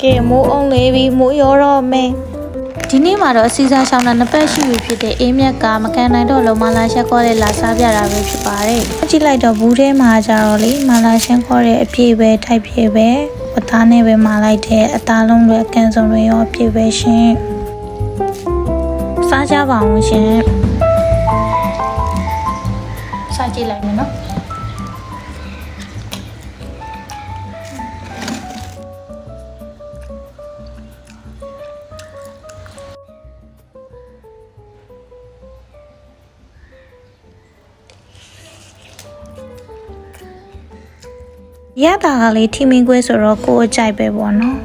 ကဲမိုးအောင်လေးပြီးမိုးရောတော့မယ်ဒီနေ့မှာတော့အစီအစားရှောင်းတာနှစ်ပတ်ရှိပြီဖြစ်တဲ့အေးမြက်ကမကန်နိုင်တော့လုံးမလာရှက်ခေါ်တဲ့လာစားပြတာပဲဖြစ်ပါတယ်ကြည့်လိုက်တော့ဘူးထဲမှာကြတော့လေမလာရှက်ခေါ်တဲ့အပြည့်ပဲထိုက်ပြည့်ပဲဝသားနဲ့ပဲမာလိုက်တဲ့အသားလုံးတွေအကန်စုံတွေရောပြည့်ပဲရှင်စားကြပါအောင်ရှင်စားကြည့်လိုက်မယ်နော်ရတာကလေးထီမင်းခွဲဆိုတော့ကိုယ်အကြိုက်ပဲပေါ့နော်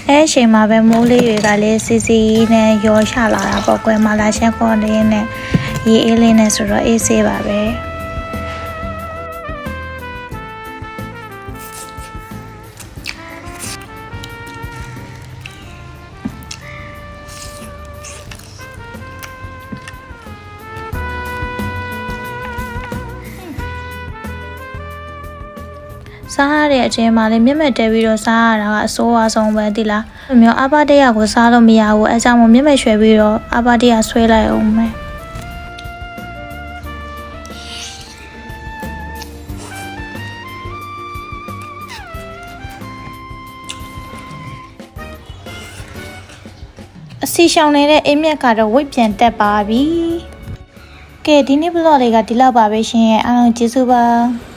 အဲ့ချိန်မှာပဲမိုးလေးတွေကလည်းစီစီနဲ့ရောချလာတာပေါ့ကွယ်မလာရှက်ခေါ်လေးနဲ့ရေအေးလေးနဲ့ဆိုတော့အေးဆေးပါပဲစားရတဲ့အချိန်မှာလည်းမျက်မှန်တဲပြီးတော့စားရတာကအစိုးအဆုံးပဲဒီလား။မျိုးအဘတရကိုစားလို့မရဘူးအဲကြောင့်မျက်မှန်ရွှဲပြီးတော့အဘတရဆွဲလိုက်အောင်မယ်။အစီရှောင်နေတဲ့အိမ်မြက်ကတော့ဝိတ်ပြန်တက်ပါပြီ။ကဲဒီနေ့ဘလော့လေးကဒီလောက်ပါပဲရှင်။အားလုံးကျေးဇူးပါ။